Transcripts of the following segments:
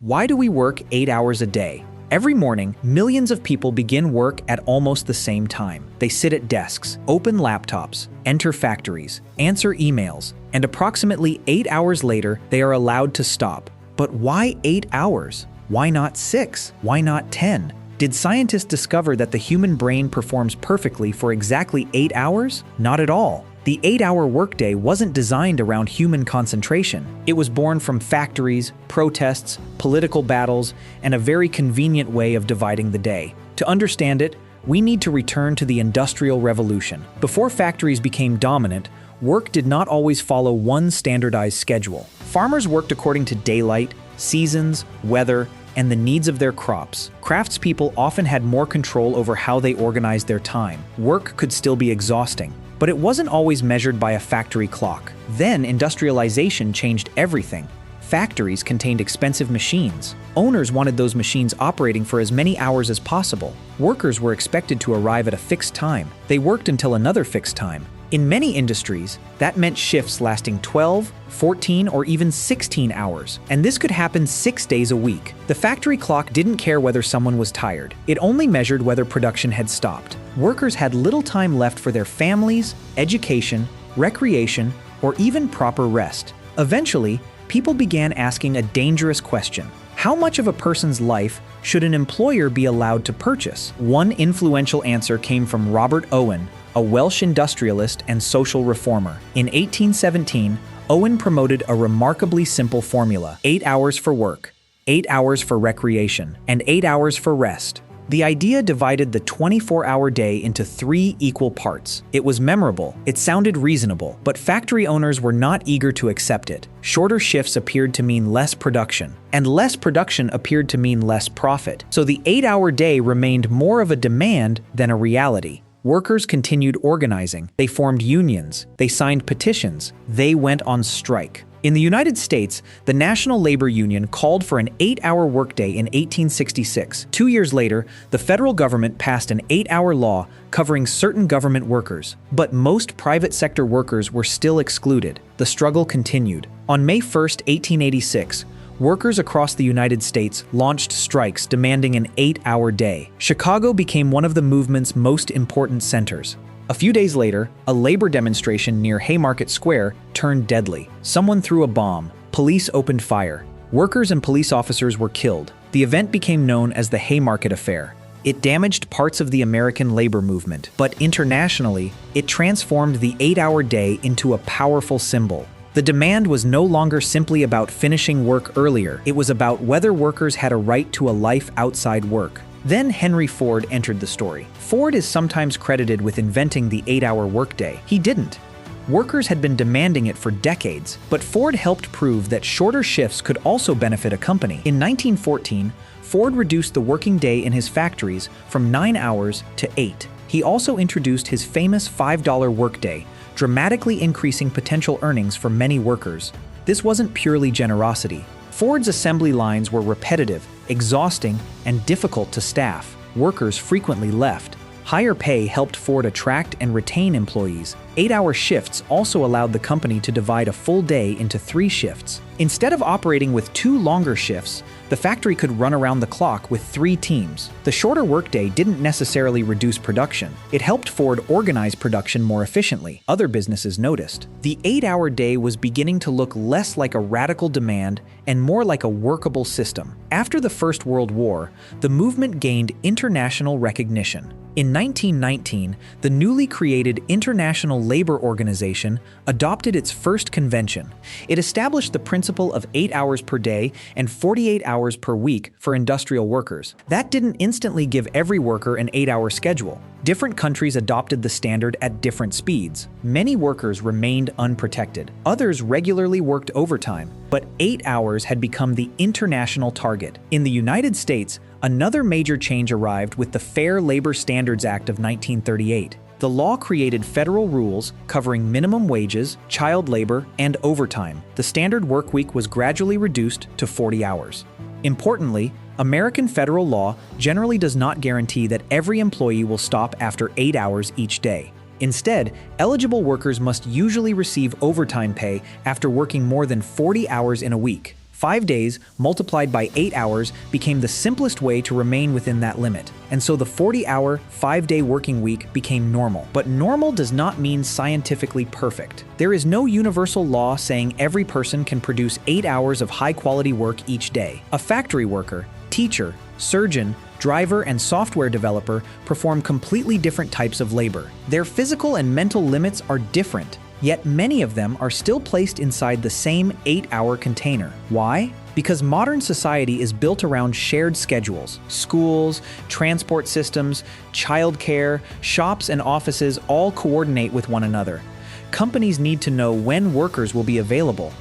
Why do we work 8 hours a day? Every morning, millions of people begin work at almost the same time. They sit at desks, open laptops, enter factories, answer emails, and approximately 8 hours later, they are allowed to stop. But why 8 hours? Why not 6? Why not 10? Did scientists discover that the human brain performs perfectly for exactly 8 hours? Not at all. The 8-hour workday wasn't designed around human concentration. It was born from factories, protests, political battles, and a very convenient way of dividing the day. To understand it, we need to return to the Industrial Revolution. Before factories became dominant, work did not always follow one standardized schedule. Farmers worked according to daylight, seasons, weather, and the needs of their crops. Craftspeople often had more control over how they organized their time. Work could still be exhausting, but it wasn't always measured by a factory clock. Then industrialization changed everything. Factories contained expensive machines. Owners wanted those machines operating for as many hours as possible. Workers were expected to arrive at a fixed time. They worked until another fixed time. In many industries, that meant shifts lasting 12, 14, or even 16 hours, and this could happen 6 days a week. The factory clock didn't care whether someone was tired. It only measured whether production had stopped. Workers had little time left for their families, education, recreation, or even proper rest. Eventually, people began asking a dangerous question. How much of a person's life should an employer be allowed to purchase? One influential answer came from Robert Owen, a Welsh industrialist and social reformer. In 1817, Owen promoted a remarkably simple formula: 8 hours for work, 8 hours for recreation, and 8 hours for rest. The idea divided the 24-hour day into 3 equal parts. It was memorable, it sounded reasonable, but factory owners were not eager to accept it. Shorter shifts appeared to mean less production, and less production appeared to mean less profit. So the 8-hour day remained more of a demand than a reality. Workers continued organizing. They formed unions. They signed petitions. They went on strike. In the United States, the National Labor Union called for an 8-hour workday in 1866. 2 years later, the federal government passed an 8-hour law covering certain government workers. But most private sector workers were still excluded. The struggle continued. On May 1, 1886, workers across the United States launched strikes demanding an 8-hour day. Chicago became one of the movement's most important centers. A few days later, a labor demonstration near Haymarket Square turned deadly. Someone threw a bomb. Police opened fire. Workers and police officers were killed. The event became known as the Haymarket Affair. It damaged parts of the American labor movement, but internationally, it transformed the 8-hour day into a powerful symbol. The demand was no longer simply about finishing work earlier. It was about whether workers had a right to a life outside work. Then Henry Ford entered the story. Ford is sometimes credited with inventing the 8-hour workday. He didn't. Workers had been demanding it for decades, but Ford helped prove that shorter shifts could also benefit a company. In 1914, Ford reduced the working day in his factories from 9 hours to 8. He also introduced his famous $5 workday, dramatically increasing potential earnings for many workers. This wasn't purely generosity. Ford's assembly lines were repetitive, exhausting, and difficult to staff. Workers frequently left. Higher pay helped Ford attract and retain employees. 8-hour shifts also allowed the company to divide a full day into 3 shifts. Instead of operating with 2 longer shifts, the factory could run around the clock with 3 teams. The shorter workday didn't necessarily reduce production. It helped Ford organize production more efficiently. Other businesses noticed. The 8-hour day was beginning to look less like a radical demand and more like a workable system. After the First World War, the movement gained international recognition. In 1919, the newly created International Labor Organization adopted its first convention. It established the principle of 8 hours per day and 48 hours per week for industrial workers. That didn't instantly give every worker an 8-hour schedule. Different countries adopted the standard at different speeds. Many workers remained unprotected. Others regularly worked overtime, but 8 hours had become the international target. In the United States, another major change arrived with the Fair Labor Standards Act of 1938. The law created federal rules covering minimum wages, child labor, and overtime. The standard workweek was gradually reduced to 40 hours. Importantly, American federal law generally does not guarantee that every employee will stop after 8 hours each day. Instead, eligible workers must usually receive overtime pay after working more than 40 hours in a week. 5 days multiplied by 8 hours became the simplest way to remain within that limit. And so the 40-hour, 5-day working week became normal. But normal does not mean scientifically perfect. There is no universal law saying every person can produce 8 hours of high-quality work each day. A factory worker, teacher, surgeon, driver, and software developer perform completely different types of labor. Their physical and mental limits are different, yet many of them are still placed inside the same 8-hour container. Why? Because modern society is built around shared schedules. Schools, transport systems, childcare, shops, and offices all coordinate with one another. Companies need to know when workers will be available.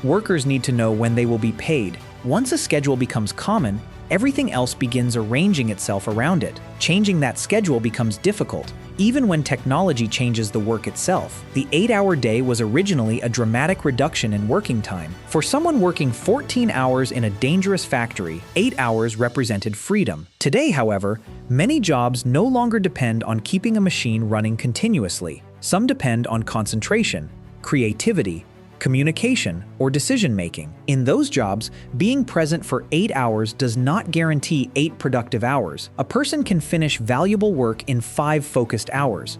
Workers need to know when they will be paid. Once a schedule becomes common, everything else begins arranging itself around it. Changing that schedule becomes difficult. Even when technology changes the work itself, the 8-hour day was originally a dramatic reduction in working time. For someone working 14 hours in a dangerous factory, 8 hours represented freedom. Today, however, many jobs no longer depend on keeping a machine running continuously. Some depend on concentration, creativity, communication, or decision-making. In those jobs, being present for 8 hours does not guarantee 8 productive hours. A person can finish valuable work in 5 focused hours.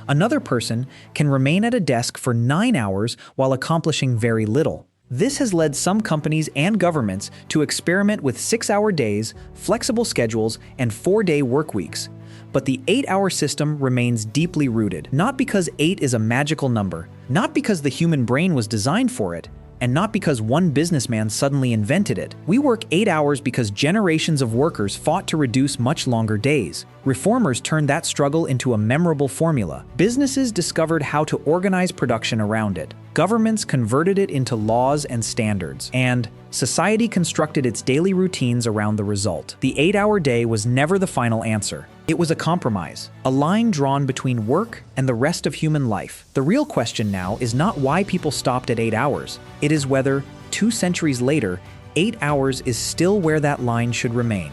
Another person can remain at a desk for 9 hours while accomplishing very little. This has led some companies and governments to experiment with 6-hour days, flexible schedules, and 4-day work weeks. But the 8-hour system remains deeply rooted, not because 8 is a magical number, not because the human brain was designed for it, and not because one businessman suddenly invented it. We work 8 hours because generations of workers fought to reduce much longer days. Reformers turned that struggle into a memorable formula. Businesses discovered how to organize production around it. Governments converted it into laws and standards. And society constructed its daily routines around the result. The 8-hour day was never the final answer. It was a compromise, a line drawn between work and the rest of human life. The real question now is not why people stopped at 8 hours. It is whether, 2 centuries later, 8 hours is still where that line should remain.